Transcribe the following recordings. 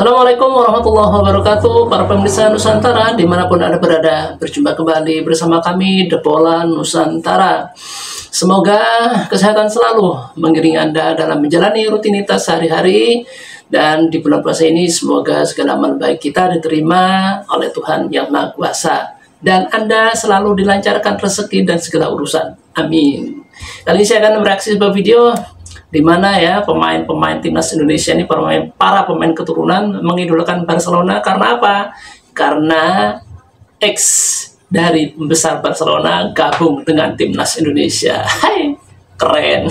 Assalamualaikum warahmatullahi wabarakatuh, para pemirsa Nusantara dimanapun Anda berada. Berjumpa kembali bersama kami The Bola Nusantara. Semoga kesehatan selalu mengiringi Anda dalam menjalani rutinitas sehari-hari. Dan di bulan puasa ini semoga segala amal baik kita diterima oleh Tuhan Yang Maha Kuasa. Dan Anda selalu dilancarkan rezeki dan segala urusan. Amin. Kali ini saya akan mereaksi sebuah video di mana ya pemain-pemain timnas Indonesia ini, para pemain keturunan mengidolakan Barcelona. Karena apa? Karena ex dari pembesar Barcelona gabung dengan timnas Indonesia. Hai, keren.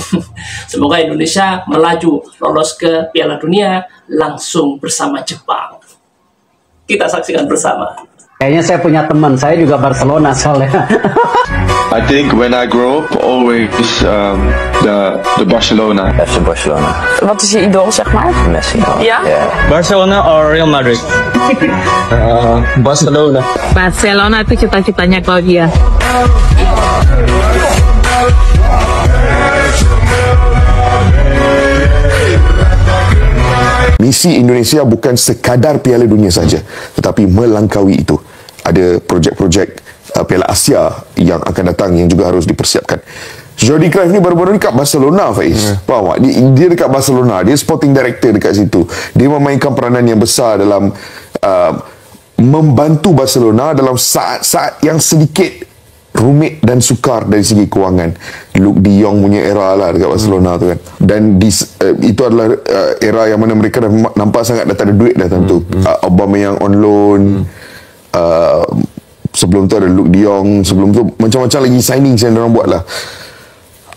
Semoga Indonesia melaju lolos ke Piala Dunia langsung bersama Jepang. Kita saksikan bersama. Kayaknya saya punya teman, saya juga Barcelona soalnya. I think when I grow up, always the Barcelona. FC Barcelona. Wat is je idool, zeg maar? Messi. Ja? Barcelona or Real Madrid? Barcelona. Barcelona itu cita-citanya Claudia. Misi Indonesia bukan sekadar Piala Dunia saja, tetapi melangkaui itu. Ada projek-projek Piala Asia yang akan datang yang juga harus dipersiapkan. Jordi Cruyff ni baru-baru dekat Barcelona, Faiz. Faham tak? Dia dekat Barcelona, dia sporting director dekat situ. Dia memainkan peranan yang besar dalam membantu Barcelona dalam saat-saat yang sedikit rumit dan sukar dari segi kewangan. Luke De Jong punya era lah dekat Barcelona tu kan. Dan itu adalah era yang mana mereka dah nampak sangat dah tak ada duit dah tentu. Aubameyang on loan. Sebelum tu ada Luke De Jong. Sebelum tu macam-macam lagi signing yang diorang buat lah.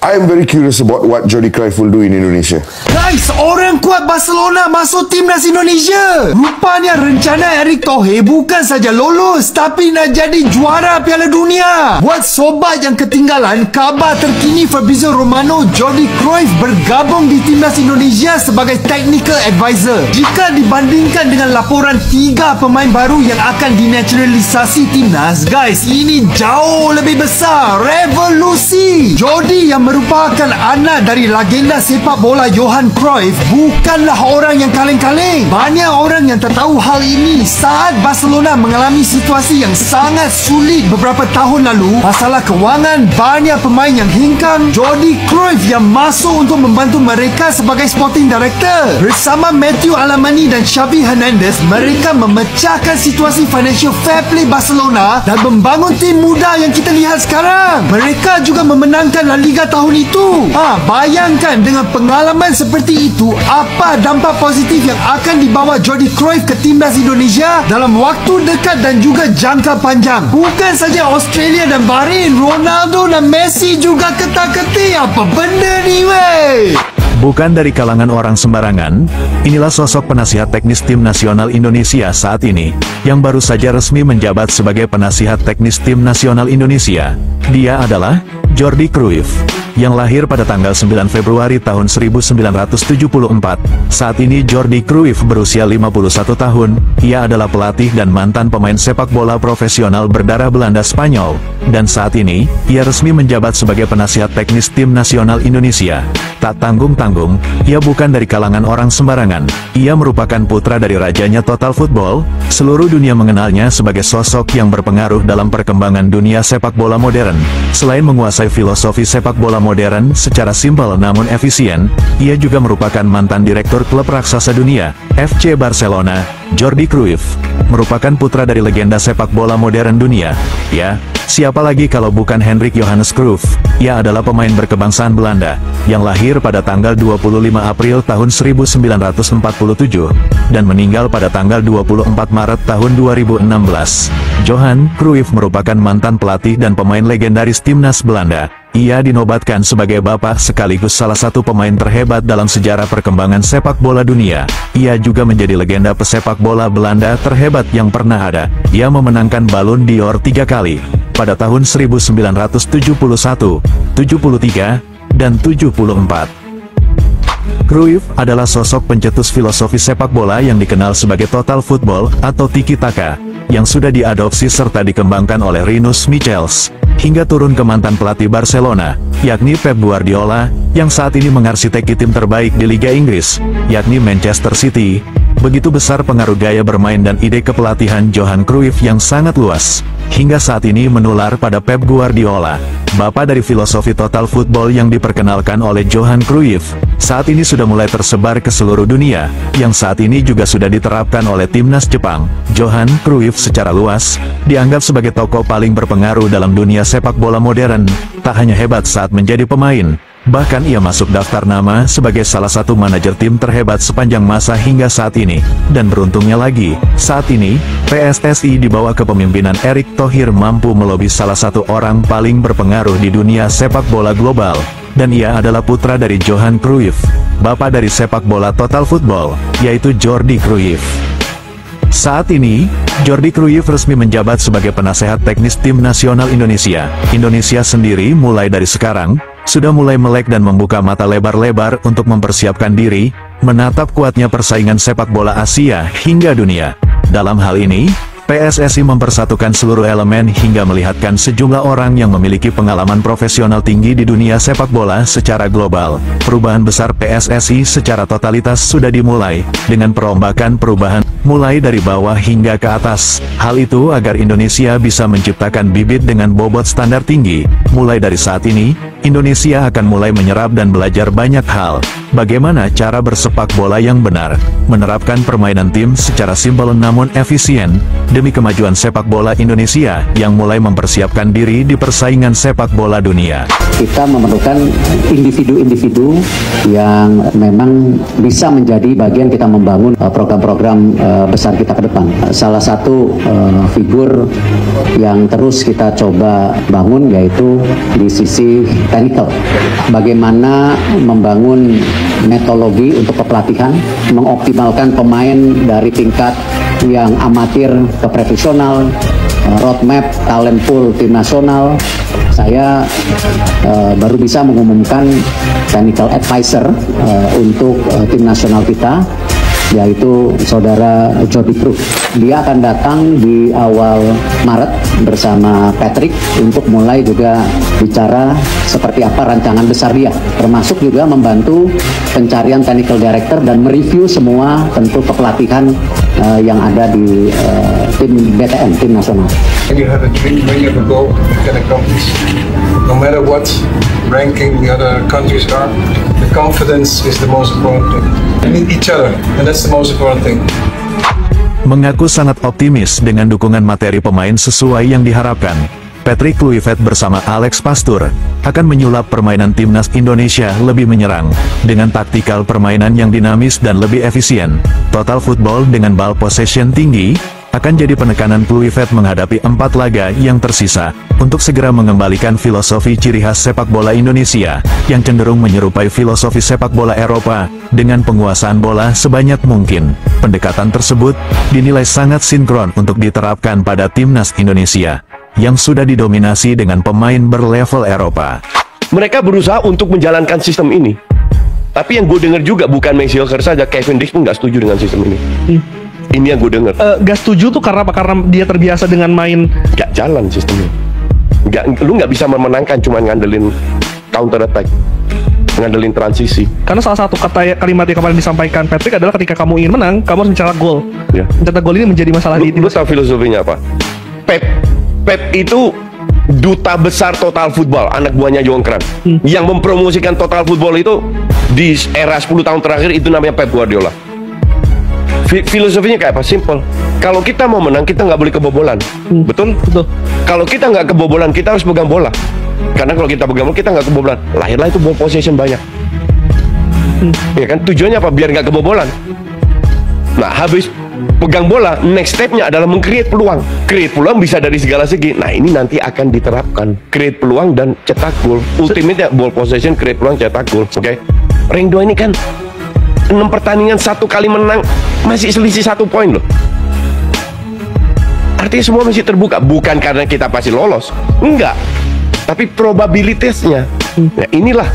I am very curious about what Jordi Cruyff will do in Indonesia. Guys, orang kuat Barcelona masuk timnas Indonesia. Rupanya rencana Erick Thohir bukan saja lolos, tapi nak jadi juara Piala Dunia. Buat sobat yang ketinggalan, kabar terkini Fabrizio Romano, Jordi Cruyff bergabung di timnas Indonesia sebagai technical advisor. Jika dibandingkan dengan laporan 3 pemain baru yang akan dinaturalisasi timnas, guys, ini jauh lebih besar. Revolusi. Jordi yang merupakan anak dari legenda sepak bola Johan Cruyff bukanlah orang yang kaleng-kaleng. Banyak orang yang tak tahu hal ini saat Barcelona mengalami situasi yang sangat sulit beberapa tahun lalu. Masalah kewangan, banyak pemain yang hingkang. Jordi Cruyff yang masuk untuk membantu mereka sebagai sporting director. Bersama Matthew Alemany dan Xavi Hernandez, mereka memecahkan situasi financial fair play Barcelona dan membangun tim muda yang kita lihat sekarang. Mereka juga memenangkan La Liga tahun itu. Bayangkan dengan pengalaman seperti itu, apa dampak positif yang akan dibawa Jordi Cruyff ke timnas Indonesia dalam waktu dekat dan juga jangka panjang. Bukan saja Australia dan Bahrain, Ronaldo dan Messi juga ketar-ketir. Apa benda ni weh? Bukan dari kalangan orang sembarangan, inilah sosok penasihat teknis tim nasional Indonesia saat ini, yang baru saja resmi menjabat sebagai penasihat teknis tim nasional Indonesia. Dia adalah Jordi Cruyff, yang lahir pada tanggal 9 Februari tahun 1974. Saat ini Jordi Cruyff berusia 51 tahun, ia adalah pelatih dan mantan pemain sepak bola profesional berdarah Belanda Spanyol, dan saat ini, ia resmi menjabat sebagai penasihat teknis tim nasional Indonesia. Tak tanggung-tanggung, ia bukan dari kalangan orang sembarangan. Ia merupakan putra dari rajanya Total Football. Seluruh dunia mengenalnya sebagai sosok yang berpengaruh dalam perkembangan dunia sepak bola modern. Selain menguasai filosofi sepak bola modern secara simpel namun efisien, ia juga merupakan mantan direktur klub raksasa dunia, FC Barcelona. Jordi Cruyff merupakan putra dari legenda sepak bola modern dunia. Ya, siapa lagi kalau bukan Hendrik Johannes Cruyff? Ia adalah pemain berkebangsaan Belanda, yang lahir pada tanggal 25 April tahun 1947, dan meninggal pada tanggal 24 Maret tahun 2016. Johan Cruyff merupakan mantan pelatih dan pemain legendaris timnas Belanda. Ia dinobatkan sebagai bapak sekaligus salah satu pemain terhebat dalam sejarah perkembangan sepak bola dunia. Ia juga menjadi legenda pesepak bola Belanda terhebat yang pernah ada. Ia memenangkan Ballon d'Or 3 kali, pada tahun 1971, 73, dan 74. Cruyff adalah sosok pencetus filosofi sepak bola yang dikenal sebagai total football atau tiki-taka, yang sudah diadopsi serta dikembangkan oleh Rinus Michels. hingga turun ke mantan pelatih Barcelona, yakni Pep Guardiola, yang saat ini mengarsiteki tim terbaik di Liga Inggris, yakni Manchester City. Begitu besar pengaruh gaya bermain dan ide kepelatihan Johan Cruyff yang sangat luas, hingga saat ini menular pada Pep Guardiola, bapak dari filosofi total football yang diperkenalkan oleh Johan Cruyff. Saat ini sudah mulai tersebar ke seluruh dunia, yang saat ini juga sudah diterapkan oleh timnas Jepang. Johan Cruyff secara luas dianggap sebagai tokoh paling berpengaruh dalam dunia sepak bola modern. Tak hanya hebat saat menjadi pemain, bahkan ia masuk daftar nama sebagai salah satu manajer tim terhebat sepanjang masa hingga saat ini. Dan beruntungnya lagi, saat ini, PSSI di bawah kepemimpinan Erick Thohir mampu melobi salah satu orang paling berpengaruh di dunia sepak bola global. Dan ia adalah putra dari Johan Cruyff, bapak dari sepak bola total football, yaitu Jordi Cruyff. Saat ini, Jordi Cruyff resmi menjabat sebagai penasehat teknis tim nasional Indonesia. Indonesia sendiri mulai dari sekarang, sudah mulai melek dan membuka mata lebar-lebar untuk mempersiapkan diri, menatap kuatnya persaingan sepak bola Asia hingga dunia. Dalam hal ini, PSSI mempersatukan seluruh elemen hingga melihatkan sejumlah orang yang memiliki pengalaman profesional tinggi di dunia sepak bola secara global. Perubahan besar PSSI secara totalitas sudah dimulai, dengan perombakan perubahan mulai dari bawah hingga ke atas. Hal itu agar Indonesia bisa menciptakan bibit dengan bobot standar tinggi. Mulai dari saat ini, Indonesia akan mulai menyerap dan belajar banyak hal. Bagaimana cara bersepak bola yang benar, menerapkan permainan tim secara simpel namun efisien, demi kemajuan sepak bola Indonesia yang mulai mempersiapkan diri di persaingan sepak bola dunia. Kita memerlukan individu-individu yang memang bisa menjadi bagian kita membangun program-program besar kita ke depan. Salah satu figur yang terus kita coba bangun yaitu di sisi technical. Bagaimana membangun metodologi untuk kepelatihan, mengoptimalkan pemain dari tingkat yang amatir ke profesional, roadmap talent pool tim nasional. Saya baru bisa mengumumkan technical advisor untuk tim nasional kita, yaitu saudara Jordi Cruyff. Dia akan datang di awal Maret bersama Patrick untuk mulai juga bicara seperti apa rancangan besar dia, termasuk juga membantu pencarian technical director dan mereview semua tentu kepelatihan yang ada di tim BTN, tim nasional. When you have a dream, when you have a goal, you can accomplish. No matter what ranking the other countries are, the confidence is the most important thing. We need each other, and that's the most important thing. Mengaku sangat optimis dengan dukungan materi pemain sesuai yang diharapkan, Patrick Kluivert bersama Alex Pastoor akan menyulap permainan timnas Indonesia lebih menyerang, dengan taktikal permainan yang dinamis dan lebih efisien. Total football dengan ball possession tinggi akan jadi penekanan Kluivert menghadapi 4 laga yang tersisa, untuk segera mengembalikan filosofi ciri khas sepak bola Indonesia, yang cenderung menyerupai filosofi sepak bola Eropa, dengan penguasaan bola sebanyak mungkin. Pendekatan tersebut dinilai sangat sinkron untuk diterapkan pada timnas Indonesia, yang sudah didominasi dengan pemain berlevel Eropa. Mereka berusaha untuk menjalankan sistem ini, tapi yang gue dengar juga bukan Mayfield saja, Kevin Dix pun nggak setuju dengan sistem ini. Ini yang gue dengar. Gak setuju tuh karena apa? Karena dia terbiasa dengan main gak jalan sistemnya. Lu nggak bisa memenangkan cuma ngandelin counter attack, ngandelin transisi. Karena salah satu kalimat yang kemarin disampaikan Patrick adalah ketika kamu ingin menang, kamu harus mencetak gol. Ya. Mencetak gol ini menjadi masalah di tim. Lu tahu filosofinya apa? Pep itu duta besar total football, anak buahnya Johan Cruyff. Yang mempromosikan total football itu di era 10 tahun terakhir itu namanya Pep Guardiola. Filosofinya kayak apa? Simple. Kalau kita mau menang, kita nggak boleh kebobolan. Betul? Betul. Kalau kita nggak kebobolan, kita harus pegang bola. Karena kalau kita pegang bola, kita nggak kebobolan. Lahirlah itu ball possession banyak. Ya kan? Tujuannya apa? Biar nggak kebobolan. Nah, habis pegang bola, next stepnya adalah meng-create peluang. Create peluang bisa dari segala segi. Nah, ini nanti akan diterapkan. Create peluang dan cetak gol. Ultimate ball possession, create peluang, cetak gol. Oke? Ring 2 ini kan 6 pertandingan 1 kali menang, masih selisih 1 poin loh. Artinya semua masih terbuka. Bukan karena kita pasti lolos, enggak, tapi probabilitasnya. Nah, inilah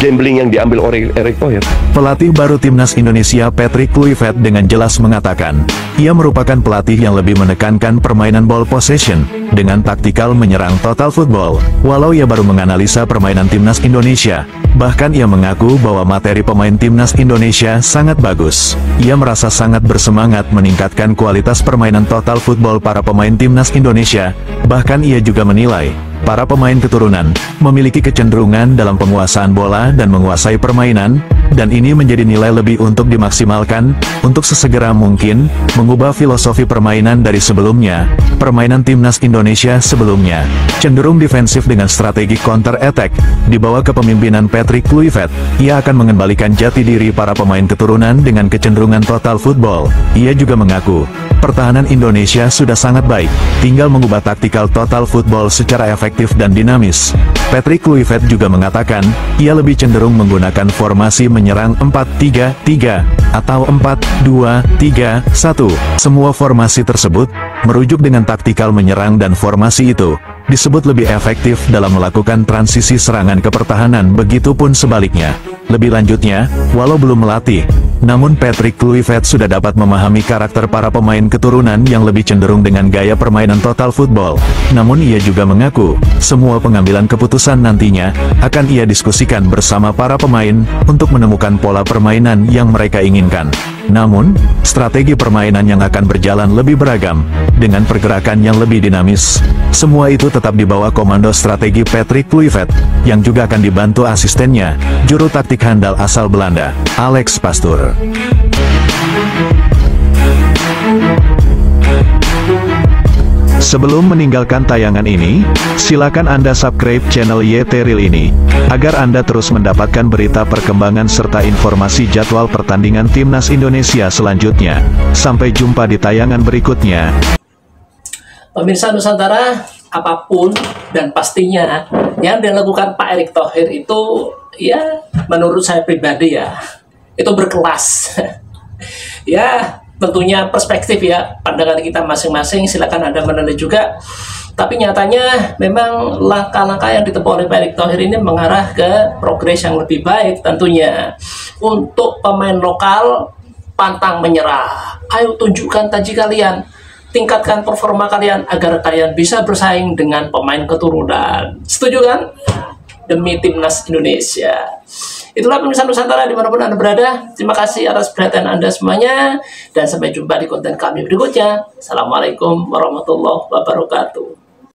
gambling yang diambil oleh Erick Thohir. Pelatih baru Timnas Indonesia Patrick Kluivert dengan jelas mengatakan, ia merupakan pelatih yang lebih menekankan permainan ball possession, dengan taktikal menyerang total football. Walau ia baru menganalisa permainan Timnas Indonesia, bahkan ia mengaku bahwa materi pemain Timnas Indonesia sangat bagus. Ia merasa sangat bersemangat meningkatkan kualitas permainan total football para pemain Timnas Indonesia, bahkan ia juga menilai, para pemain keturunan memiliki kecenderungan dalam penguasaan bola dan menguasai permainan, dan ini menjadi nilai lebih untuk dimaksimalkan, untuk sesegera mungkin, mengubah filosofi permainan dari sebelumnya. Permainan Timnas Indonesia sebelumnya cenderung defensif dengan strategi counter-attack, di bawah kepemimpinan Patrick Kluivert, ia akan mengembalikan jati diri para pemain keturunan dengan kecenderungan total football. Ia juga mengaku, pertahanan Indonesia sudah sangat baik, tinggal mengubah taktikal total football secara efektif dan dinamis. Patrick Kluivert juga mengatakan, ia lebih cenderung menggunakan formasi menyerang 4-3-3, atau 4-2-3-1. Semua formasi tersebut, merujuk dengan taktikal menyerang dan formasi itu, disebut lebih efektif dalam melakukan transisi serangan ke pertahanan, begitupun sebaliknya. Lebih lanjutnya, walau belum melatih, namun Patrick Kluivert sudah dapat memahami karakter para pemain keturunan yang lebih cenderung dengan gaya permainan total football. Namun ia juga mengaku, semua pengambilan keputusan nantinya akan ia diskusikan bersama para pemain untuk menemukan pola permainan yang mereka inginkan. Namun, strategi permainan yang akan berjalan lebih beragam, dengan pergerakan yang lebih dinamis. Semua itu tetap di bawah komando strategi Patrick Kluivert, yang juga akan dibantu asistennya, juru taktik handal asal Belanda, Alex Pastoor. Sebelum meninggalkan tayangan ini, silakan Anda subscribe channel YT Real ini, agar Anda terus mendapatkan berita perkembangan serta informasi jadwal pertandingan Timnas Indonesia selanjutnya. Sampai jumpa di tayangan berikutnya. Pemirsa Nusantara, apapun dan pastinya yang dilakukan Pak Erick Thohir itu, ya menurut saya pribadi ya, itu berkelas. Ya, tentunya perspektif ya, pandangan kita masing-masing, silakan Anda menilai juga. Tapi nyatanya memang langkah-langkah yang ditempuh oleh Pak Erick Thohir ini mengarah ke progres yang lebih baik tentunya. Untuk pemain lokal, pantang menyerah. Ayo tunjukkan taji kalian, tingkatkan performa kalian agar kalian bisa bersaing dengan pemain keturunan. Setuju kan? Demi Timnas Indonesia. Itulah pemirsa Nusantara dimanapun Anda berada. Terima kasih atas perhatian Anda semuanya, dan sampai jumpa di konten kami berikutnya. Assalamualaikum warahmatullahi wabarakatuh.